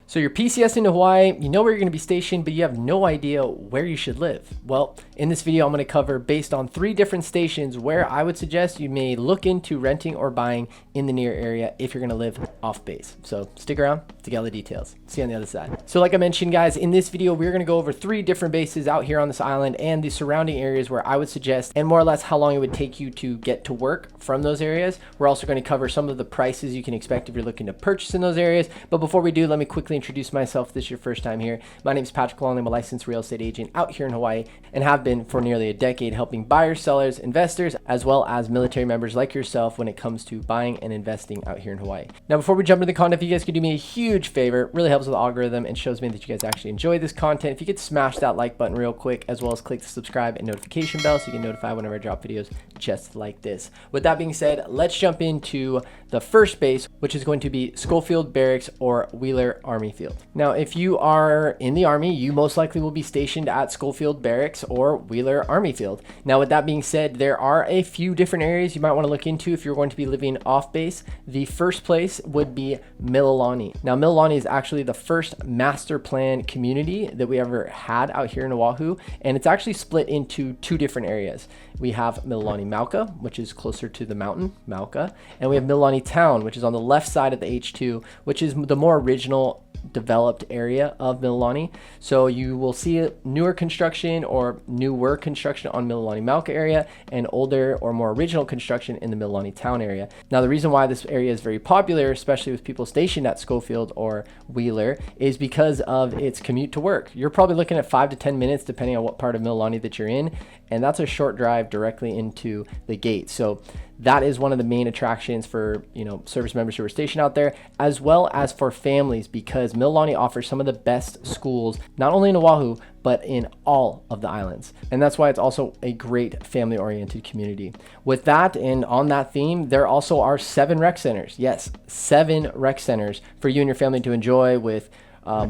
So you're PCSing to Hawaii, you know where you're going to be stationed, but you have no idea where you should live. Well, in this video, I'm going to cover based on 3 different stations where I would suggest you may look into renting or buying in the near area if you're going to live off base. So stick around to get all the details. See you on the other side. So like I mentioned, guys, in this video, we're going to go over 3 different bases out here on this island and the surrounding areas where I would suggest, and more or less how long it would take you to get to work from those areas. We're also going to cover some of the prices you can expect if you're looking to purchase in those areas. But before we do, let me quickly introduce myself if this is your first time here. My name is Patrick Milani. I'm a licensed real estate agent out here in Hawaii and have been for nearly a decade helping buyers, sellers, investors, as well as military members like yourself when it comes to buying and investing out here in Hawaii. Now, before we jump into the content, if you guys could do me a huge favor, it really helps with the algorithm and shows me that you guys actually enjoy this content. If you could smash that like button real quick, as well as click the subscribe and notification bell so you get notified whenever I drop videos just like this. With that being said, let's jump into the first base, which is going to be Schofield Barracks or Wheeler Army Field. Now, if you are in the Army, you most likely will be stationed at Schofield Barracks or Wheeler Army Field. Now, with that being said, there are a few different areas you might want to look into if you're going to be living off base. The first place would be Mililani. Now, Mililani is actually the first master plan community that we ever had out here in Oahu, and it's actually split into 2 different areas. We have Mililani Mauka, which is closer to the mountain, Mauka, and we have Mililani Town, which is on the left side of the H2, which is the more original developed area of Mililani. So you will see newer construction or newer construction on Mililani Mauka area and older or more original construction in the Mililani Town area. Now, the reason why this area is very popular, especially with people stationed at Schofield or Wheeler, is because of its commute to work. You're probably looking at 5 to 10 minutes depending on what part of Mililani that you're in, and that's a short drive directly into the gate. So that is one of the main attractions for, service members who are stationed out there, as well as for families, because Mililani offers some of the best schools, not only in Oahu, but in all of the islands. And that's why it's also a great family-oriented community. With that, and on that theme, there also are 7 rec centers. Yes, 7 rec centers for you and your family to enjoy, with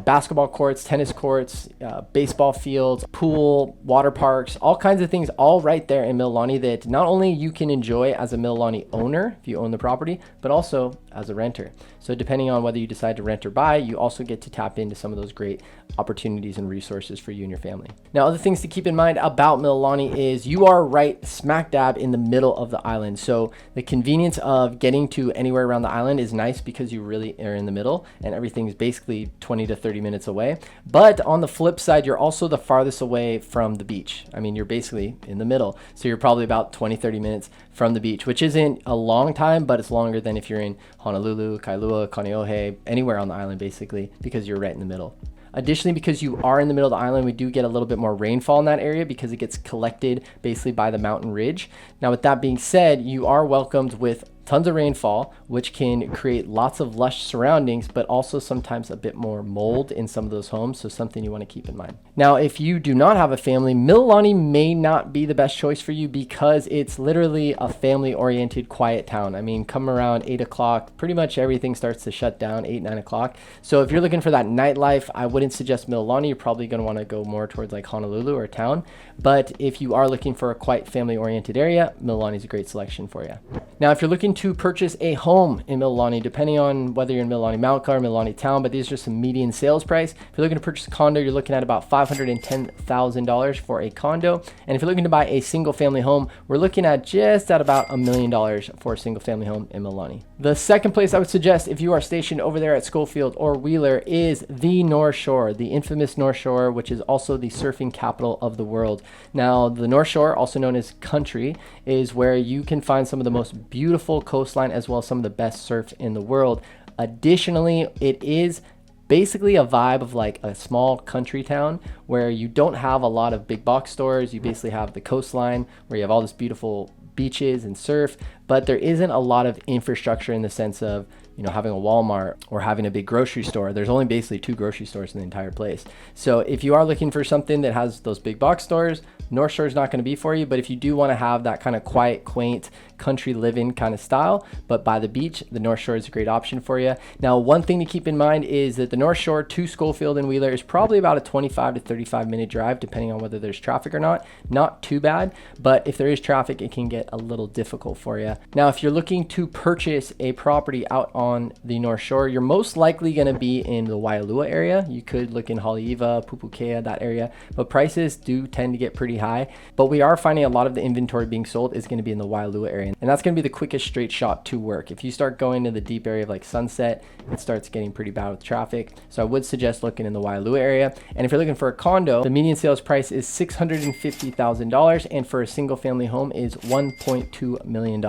basketball courts, tennis courts, baseball fields, pool, water parks, all kinds of things, all right there in Mililani that not only you can enjoy as a Mililani owner if you own the property, but also as a renter. So depending on whether you decide to rent or buy, you also get to tap into some of those great opportunities and resources for you and your family. Now, other things to keep in mind about Mililani is you are right smack dab in the middle of the island. So the convenience of getting to anywhere around the island is nice because you really are in the middle and everything's basically 20 to 30 minutes away. But on the flip side, you're also the farthest away from the beach. I mean, you're basically in the middle. So you're probably about 20, 30 minutes from the beach, which isn't a long time, but it's longer than if you're in Honolulu, Kailua, Kaneohé, anywhere on the island basically, because you're right in the middle. Additionally, because you are in the middle of the island, we do get a little bit more rainfall in that area because it gets collected basically by the mountain ridge. Now, with that being said, you are welcomed with tons of rainfall, which can create lots of lush surroundings, but also sometimes a bit more mold in some of those homes. So something you want to keep in mind. Now, if you do not have a family, Mililani may not be the best choice for you because it's literally a family-oriented, quiet town. I mean, come around 8 o'clock, pretty much everything starts to shut down, 8, 9 o'clock. So if you're looking for that nightlife, I wouldn't suggest Mililani. You're probably going to want to go more towards like Honolulu or town. But if you are looking for a quiet, family-oriented area, Mililani is a great selection for you. Now, if you're looking to purchase a home in Mililani, depending on whether you're in Mililani Mauka or Mililani Town, but these are some median sales price. If you're looking to purchase a condo, you're looking at about $510,000 for a condo. And if you're looking to buy a single family home, we're looking at just at about $1 million for a single family home in Mililani. The second place I would suggest if you are stationed over there at Schofield or Wheeler is the Northshore, the infamous Northshore, which is also the surfing capital of the world. Now, the Northshore, also known as country, is where you can find some of the most beautiful coastline as well as some of the best surf in the world. Additionally, it is basically a vibe of like a small country town where you don't have a lot of big box stores. You basically have the coastline where you have all this beautiful beaches and surf, but there isn't a lot of infrastructure in the sense of, having a Walmart or having a big grocery store. There's only basically 2 grocery stores in the entire place. So if you are looking for something that has those big box stores, North Shore is not going to be for you. But if you do want to have that kind of quiet, quaint country living kind of style, but by the beach, the North Shore is a great option for you. Now, one thing to keep in mind is that the North Shore to Schoolfield and Wheeler is probably about a 25 to 35-minute drive, depending on whether there's traffic or not. Not too bad, but if there is traffic, it can get a little difficult for you. Now, if you're looking to purchase a property out on the North Shore, you're most likely going to be in the Waialua area. You could look in Haleiwa, Pupukea, that area, but prices do tend to get pretty high. But we are finding a lot of the inventory being sold is going to be in the Waialua area, and that's going to be the quickest straight shot to work. If you start going to the deep area of like Sunset, it starts getting pretty bad with traffic. So I would suggest looking in the Waialua area. And if you're looking for a condo, the median sales price is $650,000, and for a single family home is $1.2 million.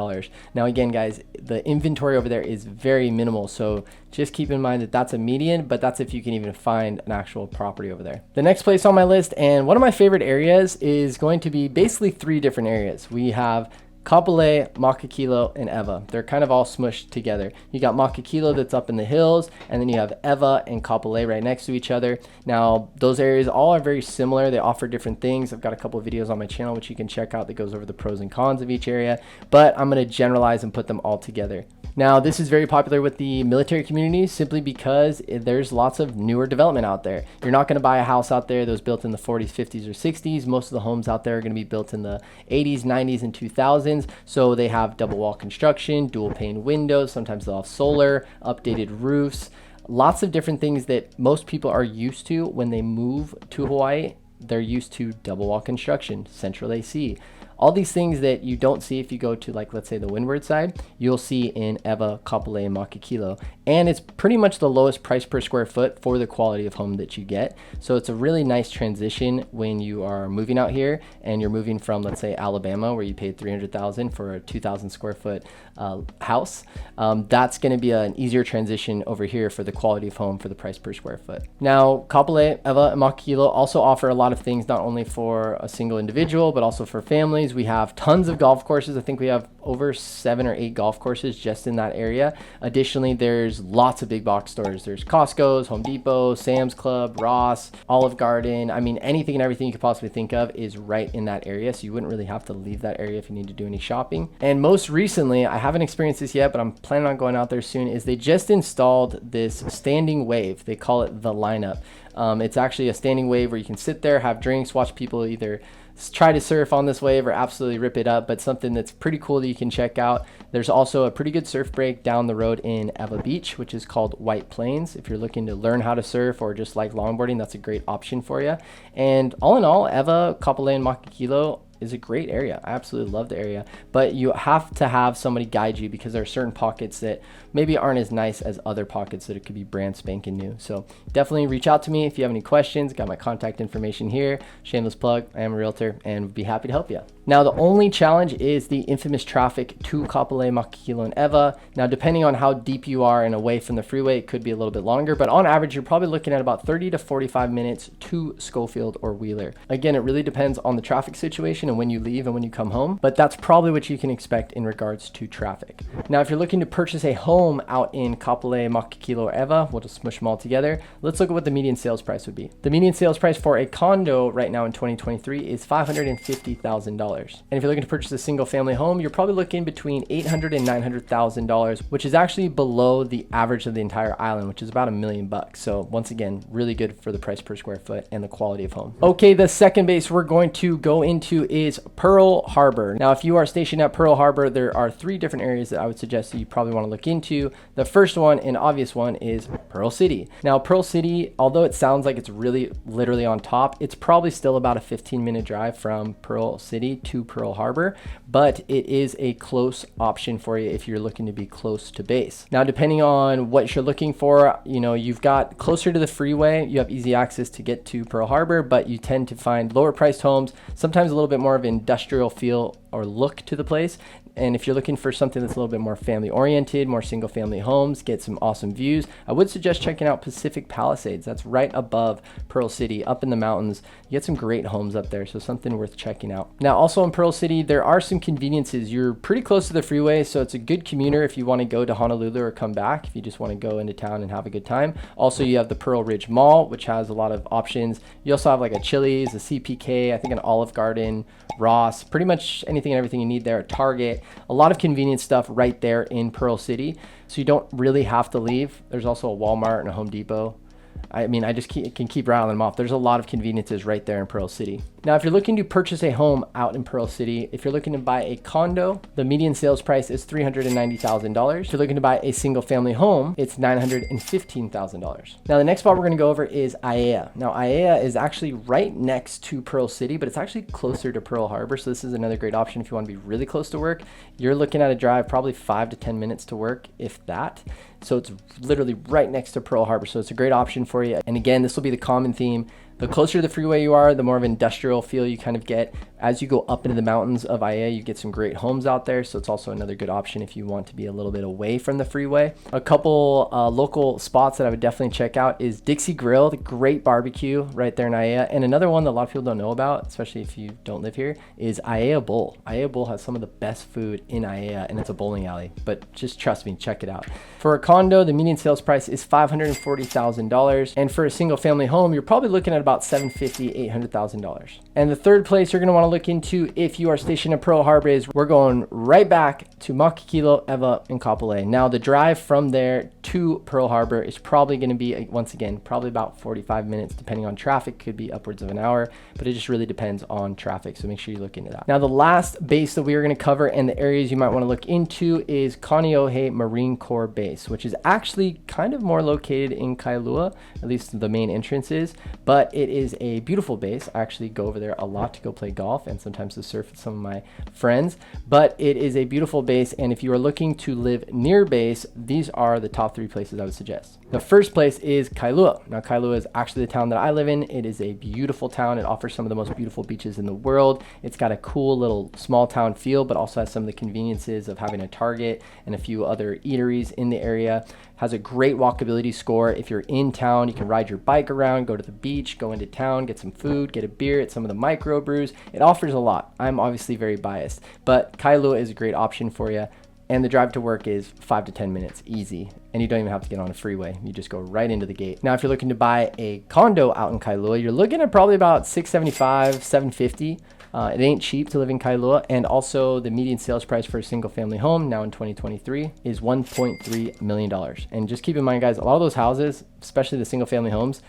Now again, guys, the inventory over there is very minimal, so just keep in mind that that's a median, but that's if you can even find an actual property over there. The next place on my list, and one of my favorite areas, is going to be basically three different areas. We have Kapolei, Makakilo, and Ewa. They're kind of all smushed together. You got Makakilo that's up in the hills, and then you have Ewa and Kapolei right next to each other. Now, those areas all are very similar. They offer different things. I've got a couple of videos on my channel which you can check out that goes over the pros and cons of each area, but I'm going to generalize and put them all together. Now, this is very popular with the military community simply because there's lots of newer development out there. You're not going to buy a house out there that was built in the 40s, 50s, or 60s. Most of the homes out there are going to be built in the 80s, 90s, and 2000s. So they have double wall construction, dual pane windows. Sometimes they'll have solar, updated roofs, lots of different things that most people are used to when they move to Hawaii. They're used to double wall construction, central AC. All these things that you don't see if you go to, like, let's say the windward side, you'll see in Ewa, Kapolei, and Makakilo. And it's pretty much the lowest price per square foot for the quality of home that you get. So it's a really nice transition when you are moving out here and you're moving from, let's say, Alabama, where you paid $300,000 for a 2,000 square foot house. That's going to be an easier transition over here for the quality of home for the price per square foot. Now, Kapolei, Ewa, and Makakilo also offer a lot of things, not only for a single individual, but also for families. We have tons of golf courses. I think we have over 7 or 8 golf courses just in that area. Additionally, there's lots of big box stores. There's Costco's, Home Depot, Sam's Club, Ross, Olive Garden. I mean, anything and everything you could possibly think of is right in that area. So you wouldn't really have to leave that area if you need to do any shopping. And most recently, I haven't experienced this yet, but I'm planning on going out there soon, is they just installed this standing wave. They call it the lineup. It's actually a standing wave where you can sit there, have drinks, watch people either try to surf on this wave or absolutely rip it up, but something that's pretty cool that you can check out. There's also a pretty good surf break down the road in Ewa Beach, which is called White Plains. If you're looking to learn how to surf or just like longboarding, that's a great option for you. And all in all, Ewa, Kapolei, and Makakilo is a great area. I absolutely love the area, but you have to have somebody guide you because there are certain pockets that maybe aren't as nice as other pockets that it could be brand spanking new. So definitely reach out to me if you have any questions. Got my contact information here. Shameless plug. I am a realtor and would be happy to help you. Now, the only challenge is the infamous traffic to Kapolei, Makakilo, and Ewa. Now, depending on how deep you are and away from the freeway, it could be a little bit longer, but on average, you're probably looking at about 30 to 45 minutes to Schofield or Wheeler. Again, it really depends on the traffic situation and when you leave and when you come home, but that's probably what you can expect in regards to traffic. Now, if you're looking to purchase a home out in Kapolei, Makakilo, or Ewa, we'll just smush them all together. Let's look at what the median sales price would be. The median sales price for a condo right now in 2023 is $550,000. And if you're looking to purchase a single family home, you're probably looking between $800,000 and $900,000, which is actually below the average of the entire island, which is about $1 million. So once again, really good for the price per square foot and the quality of home. Okay, the second base we're going to go into is Pearl Harbor. Now, if you are stationed at Pearl Harbor, there are 3 different areas that I would suggest that you probably want to look into. The first one, and obvious one, is Pearl City. Now, Pearl City, although it sounds like it's really literally on top, it's probably still about a 15-minute drive from Pearl City to Pearl Harbor, but it is a close option for you if you're looking to be close to base. Now, depending on what you're looking for, you know, you've got closer to the freeway, you have easy access to get to Pearl Harbor, but you tend to find lower priced homes, sometimes a little bit more of an industrial feel or look to the place. And if you're looking for something that's a little bit more family oriented, more single family homes, get some awesome views, I would suggest checking out Pacific Palisades. That's right above Pearl City, up in the mountains. You get some great homes up there, so something worth checking out. Now, also in Pearl City, there are some conveniences. You're pretty close to the freeway, so it's a good commuter if you want to go to Honolulu or come back, if you just want to go into town and have a good time. Also, you have the Pearl Ridge Mall, which has a lot of options. You also have like a Chili's, a CPK, I think an Olive Garden, Ross, pretty much anything and everything you need there, at Target. get a lot of convenient stuff right there in Pearl City, so you don't really have to leave. There's also a Walmart and a Home Depot. I mean, I just can keep rattling them off. There's a lot of conveniences right there in Pearl City. Now, if you're looking to purchase a home out in Pearl City, if you're looking to buy a condo, the median sales price is $390,000. If you're looking to buy a single family home, it's $915,000. Now, the next spot we're going to go over is AIEA. Now, AIEA is actually right next to Pearl City, but it's actually closer to Pearl Harbor. So this is another great option if you want to be really close to work. You're looking at a drive probably 5 to 10 minutes to work, if that. So it's literally right next to Pearl Harbor. So it's a great option for you. And again, this will be the common theme. The closer to the freeway you are, the more of an industrial feel you kind of get. As you go up into the mountains of AIEA, you get some great homes out there. So it's also another good option if you want to be a little bit away from the freeway. A couple local spots that I would definitely check out is Dixie Grill, the great barbecue right there in AIEA. And another one that a lot of people don't know about, especially if you don't live here, is AIEA Bowl. AIEA Bowl has some of the best food in AIEA, and it's a bowling alley. But just trust me, check it out. For a condo, the median sales price is $540,000. And for a single family home, you're probably looking at about $750,000, $800,000. And the third place you're going to want to look into if you are stationed in Pearl Harbor is we're going right back to Makakilo Ewa in Kapolei. Now, the drive from there to Pearl Harbor is probably going to be, once again, probably about 45 minutes, depending on traffic. Could be upwards of an hour, but it just really depends on traffic. So make sure you look into that. Now, the last base that we are going to cover and the areas you might want to look into is Kaneohé Marine Corps Base, which is actually kind of more located in Kailua, at least the main entrance is, but it is a beautiful base. I actually go over there a lot to go play golf and sometimes to surf with some of my friends, but it is a beautiful base. And if you are looking to live near base, these are the top 3 places I would suggest. The first place is Kailua. Now, Kailua is actually the town that I live in. It is a beautiful town. It offers some of the most beautiful beaches in the world. It's got a cool little small town feel, but also has some of the conveniences of having a Target and a few other eateries in the area. Has a great walkability score. If you're in town, you can ride your bike around, go to the beach, go into town, get some food, get a beer at some of the microbrews. It offers a lot. I'm obviously very biased, but Kailua is a great option for you. And the drive to work is 5 to 10 minutes, easy. And you don't even have to get on a freeway. You just go right into the gate. Now, if you're looking to buy a condo out in Kailua, you're looking at probably about $675, $750. It ain't cheap to live in Kailua. And also the median sales price for a single family home now in 2023 is $1.3 million. And just keep in mind, guys, a lot of those houses, especially the single family homes,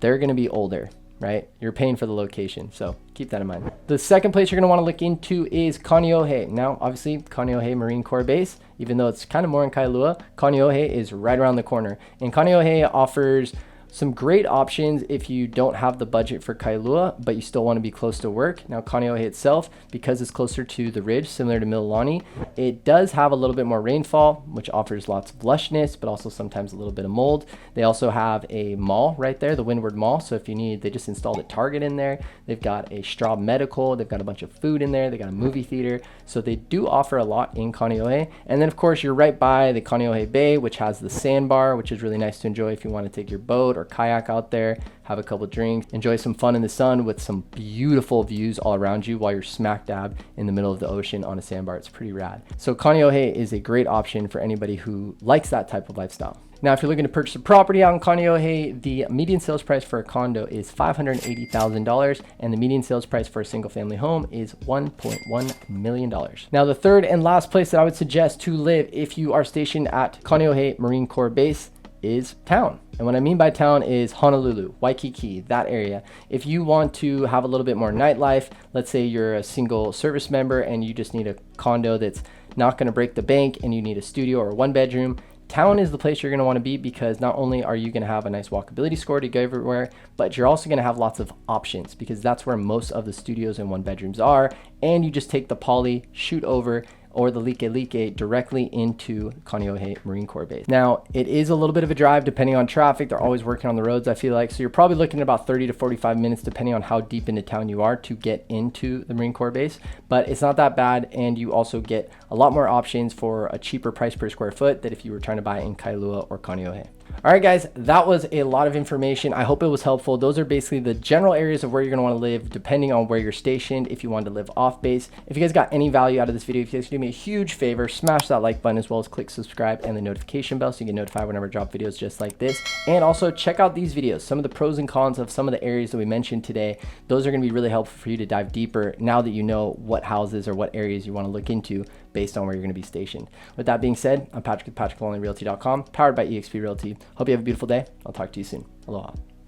they're going to be older, right? You're paying for the location. So keep that in mind. The second place you're going to want to look into is Kaneohé. Now, obviously, Kaneohé Marine Corps Base, even though it's kind of more in Kailua, Kaneohé is right around the corner. And Kaneohé offers some great options if you don't have the budget for Kailua, but you still want to be close to work. Now, Kaneohé itself, because it's closer to the ridge, similar to Mililani, it does have a little bit more rainfall, which offers lots of lushness, but also sometimes a little bit of mold. They also have a mall right there, the Windward Mall. So if you need, they just installed a Target in there. They've got a Straub Medical. They've got a bunch of food in there. They got a movie theater. So they do offer a lot in Kaneohé. And then, of course, you're right by the Kaneohé Bay, which has the sandbar, which is really nice to enjoy if you want to take your boat or kayak out there, have a couple drinks, enjoy some fun in the sun with some beautiful views all around you while you're smack dab in the middle of the ocean on a sandbar. It's pretty rad. So Kaneohé is a great option for anybody who likes that type of lifestyle. Now, if you're looking to purchase a property out in Kaneohé, the median sales price for a condo is $580,000, and the median sales price for a single family home is $1.1 million. Now, the third and last place that I would suggest to live if you are stationed at Kaneohé Marine Corps Base is town. And what I mean by town is Honolulu, Waikiki, that area. If you want to have a little bit more nightlife, let's say you're a single service member and you just need a condo that's not going to break the bank and you need a studio or a 1-bedroom, town is the place you're going to want to be, because not only are you going to have a nice walkability score to go everywhere, but you're also going to have lots of options, because that's where most of the studios and 1-bedrooms are. And you just take the poly, shoot over, or the Like directly into Kaneohé Marine Corps Base. Now, it is a little bit of a drive depending on traffic. They're always working on the roads, I feel like. So you're probably looking at about 30 to 45 minutes depending on how deep into town you are to get into the Marine Corps Base. But it's not that bad, and you also get a lot more options for a cheaper price per square foot than if you were trying to buy in Kailua or Kaneohé. All right, guys, that was a lot of information. I hope it was helpful. Those are basically the general areas of where you're going to want to live depending on where you're stationed if you want to live off base. If you guys got any value out of this video, if you guys do me a huge favor, smash that like button as well as click subscribe and the notification bell so you get notified whenever I drop videos just like this. And also check out these videos, some of the pros and cons of some of the areas that we mentioned today. Those are going to be really helpful for you to dive deeper now that you know what houses or what areas you want to look into based on where you're going to be stationed. With that being said, I'm Patrick with PatrickOnlyRealty.com, powered by eXp Realty. Hope you have a beautiful day. I'll talk to you soon. Aloha.